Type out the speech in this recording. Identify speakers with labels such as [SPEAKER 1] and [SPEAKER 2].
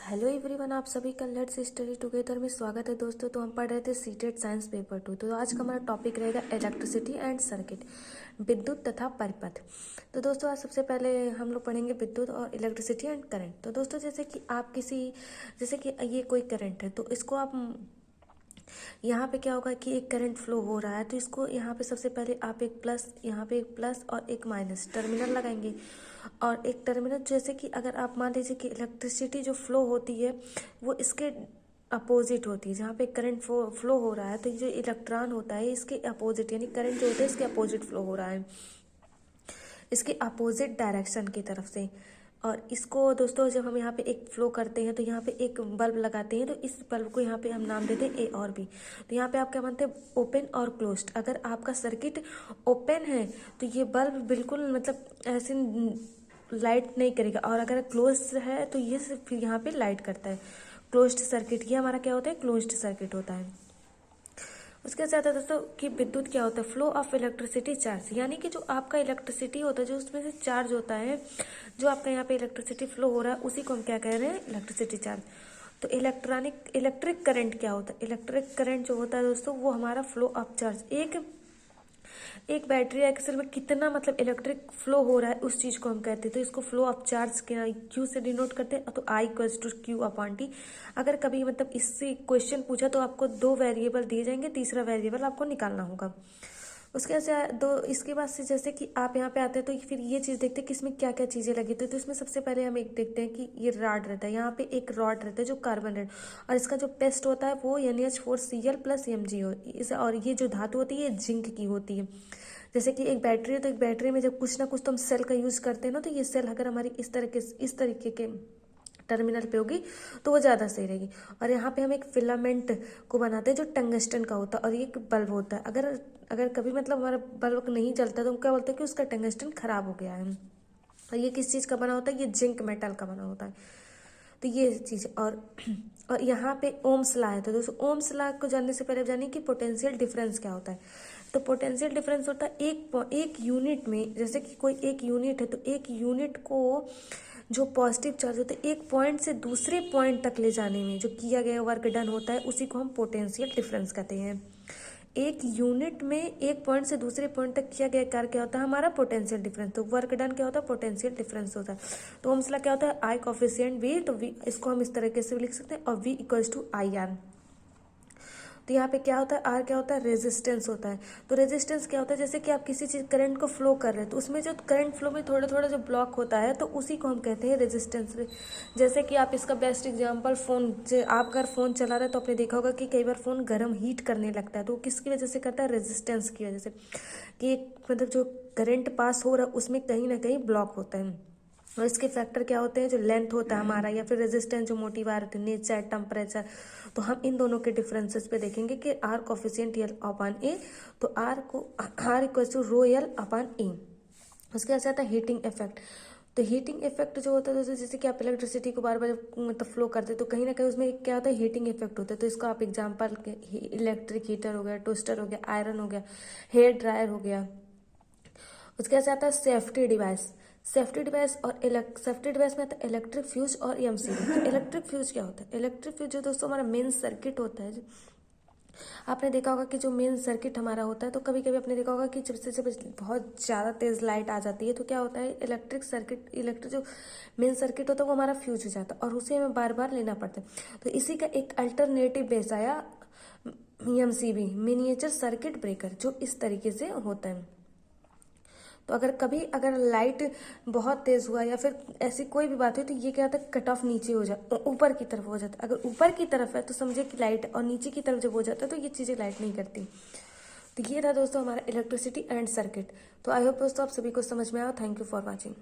[SPEAKER 1] Hello everyone, आप सभी का लेट्स स्टडी टुगेदर में स्वागत है दोस्तों। तो हम पढ़ रहे थे सीटेड साइंस पेपर 2। तो आज का हमारा टॉपिक रहेगा इलेक्ट्रिसिटी एंड सर्किट, विद्युत तथा परिपथ। तो दोस्तों आज सबसे पहले हम लोग पढ़ेंगे विद्युत और इलेक्ट्रिसिटी एंड करंट। तो दोस्तों जैसे कि ये कोई करंट है, तो इसको आप यहाँ पे क्या होगा कि एक करंट फ्लो हो रहा है, तो इसको यहाँ पे सबसे पहले आप एक प्लस, यहाँ पे एक प्लस और एक माइनस टर्मिनल लगाएंगे। और एक टर्मिनल जैसे कि अगर आप मान लीजिए कि इलेक्ट्रिसिटी जो फ्लो होती है वो इसके अपोजिट होती है। जहाँ पे करंट फ्लो हो रहा है तो ये जो इलेक्ट्रॉन होता है इसके अपोजिट, यानी करंट जो होता है इसके अपोजिट फ्लो हो रहा है, इसके अपोजिट डायरेक्शन की तरफ से। और इसको दोस्तों जब हम यहाँ पे एक फ्लो करते हैं तो यहाँ पे एक बल्ब लगाते हैं, तो इस बल्ब को यहाँ पे हम नाम देते हैं ए और बी। तो यहाँ पे आप क्या मानते हैं, ओपन और क्लोज्ड। अगर आपका सर्किट ओपन है तो ये बल्ब बिल्कुल मतलब ऐसे लाइट नहीं करेगा, और अगर क्लोज्ड है तो ये फिर यहाँ पे लाइट करता है। क्लोज्ड सर्किट, ये हमारा क्या होता है, क्लोज्ड सर्किट होता है। उसके साथ है दोस्तों कि विद्युत क्या होता है, फ्लो ऑफ इलेक्ट्रिसिटी चार्ज, यानी कि जो आपका इलेक्ट्रिसिटी होता है जो उसमें से चार्ज होता है, जो आपका यहाँ पे इलेक्ट्रिसिटी फ्लो हो रहा है उसी को हम क्या कह रहे हैं, इलेक्ट्रिसिटी चार्ज। तो इलेक्ट्रिक करंट क्या होता है, इलेक्ट्रिक करंट जो होता है दोस्तों वो हमारा फ्लो ऑफ चार्ज। एक बैटरी एक्सेल में कितना मतलब इलेक्ट्रिक फ्लो हो रहा है उस चीज को हम कहते हैं, तो इसको फ्लो ऑफ चार्ज के क्यू से डिनोट करते हैं। तो I equals to q upon t. अगर कभी मतलब इससे क्वेश्चन पूछा तो आपको दो वेरिएबल दिए जाएंगे, तीसरा वेरिएबल आपको निकालना होगा। उसके से दो इसके बाद से जैसे कि आप यहाँ पे आते हैं तो फिर ये चीज़ देखते हैं कि इसमें क्या क्या चीज़ें लगी। तो इसमें सबसे पहले हम एक देखते हैं कि ये रॉड रहता है, यहाँ पे एक रॉड रहता है जो कार्बन रेड, और इसका जो पेस्ट होता है वो NH4Cl प्लस Mg हो। और ये जो धातु होती है ये जिंक की होती है। जैसे कि एक बैटरी है, तो एक बैटरी में जब कुछ ना कुछ तो हम सेल का यूज करते हैं ना, तो ये सेल अगर हमारी इस तरीके के टर्मिनल पे होगी तो वो ज़्यादा सही रहेगी। और यहाँ पे हम एक फिलामेंट को बनाते हैं जो टंगस्टन का होता है, और ये एक बल्ब होता है। अगर कभी मतलब हमारा बल्ब नहीं जलता तो हम क्या बोलते हैं कि उसका टंगस्टन खराब हो गया है। और ये किस चीज़ का बना होता है, ये जिंक मेटल का बना होता है। तो ये चीज़ और यहाँ पे ओम्स लॉ है। तो दोस्तों ओम्स लॉ को जानने से पहले जानिए कि पोटेंशियल डिफरेंस क्या होता है। तो पोटेंशियल डिफरेंस होता है एक यूनिट में, जैसे कि कोई एक यूनिट है तो एक यूनिट को जो पॉजिटिव चार्ज होता है एक पॉइंट से दूसरे पॉइंट तक ले जाने में जो किया गया वर्क डन होता है उसी को हम पोटेंशियल डिफरेंस कहते हैं। एक यूनिट में एक पॉइंट से दूसरे पॉइंट तक किया गया कार्य क्या होता है, हमारा पोटेंशियल डिफरेंस। तो वर्क डन क्या होता है, पोटेंशियल डिफरेंस होता है। तो ओम्स लॉ क्या होता है, आई कोफिशिएंट वी, तो वी इसको हम इस तरीके से भी लिख सकते हैं, और V equals to I R. तो यहाँ पे क्या होता है, आर क्या होता है, रेजिस्टेंस होता है। तो रेजिस्टेंस क्या होता है, जैसे कि आप किसी चीज करंट को फ्लो कर रहे हैं तो उसमें जो करंट फ्लो में थोड़ा थोड़ा जो ब्लॉक होता है तो उसी को हम कहते हैं रेजिस्टेंस। जैसे कि आप इसका बेस्ट एग्जांपल फोन, आप अगर फोन चला रहे हैं तो आपने देखा होगा कि कई बार फोन गर्म हीट करने लगता है, तो किसकी वजह से करता है, रेजिस्टेंस की वजह से। कि मतलब जो करंट पास हो रहा है उसमें कहीं ना कहीं ब्लॉक होता है। और इसके फैक्टर क्या होते हैं, जो लेंथ होता है हमारा, या फिर रेजिस्टेंस जो मोटी वायर होती है, नेचर, टेम्परेचर। तो हम इन दोनों के डिफरेंसेस पे देखेंगे कि R coefficient l upon A, तो R equal to rho l upon A. उसके बाद आता है हीटिंग इफेक्ट। तो हीटिंग इफेक्ट जो होता है जैसे कि आप इलेक्ट्रिसिटी को बार बार मतलब फ्लो करते हैं तो कहीं ना कहीं उसमें क्या होता है, हीटिंग इफेक्ट होता है। तो इसको आप एग्जाम्पल, इलेक्ट्रिक हीटर हो गया, टोस्टर हो गया, आयरन हो गया, हेयर ड्रायर हो गया। उसके बाद आता है सेफ्टी डिवाइस। सेफ्टी डिवाइस में आता है इलेक्ट्रिक फ्यूज और एमसीबी। तो इलेक्ट्रिक फ्यूज क्या होता है, इलेक्ट्रिक फ्यूज जो दोस्तों हमारा मेन सर्किट होता है। आपने देखा होगा कि जो मेन सर्किट हमारा होता है, तो कभी कभी आपने देखा होगा कि जब बहुत ज़्यादा तेज लाइट आ जाती है तो क्या होता है, इलेक्ट्रिक जो मेन सर्किट होता है वो हमारा फ्यूज हो जाता है, और उसे हमें बार बार लेना पड़ता है। तो इसी का एक अल्टरनेटिव बेस आया एमसीबी, मिनिएचर सर्किट ब्रेकर, जो इस तरीके से होता है। तो अगर लाइट बहुत तेज हुआ या फिर ऐसी कोई भी बात हुई तो ये क्या होता है, कट ऑफ नीचे हो जाता, ऊपर की तरफ हो जाता है। अगर ऊपर की तरफ है तो समझे कि लाइट, और नीचे की तरफ जब हो जाता है तो ये चीज़ें लाइट नहीं करती। तो ये था दोस्तों हमारा इलेक्ट्रिसिटी एंड सर्किट। तो आई होप दोस्तों आप सभी को समझ में आया। Thank you for watching.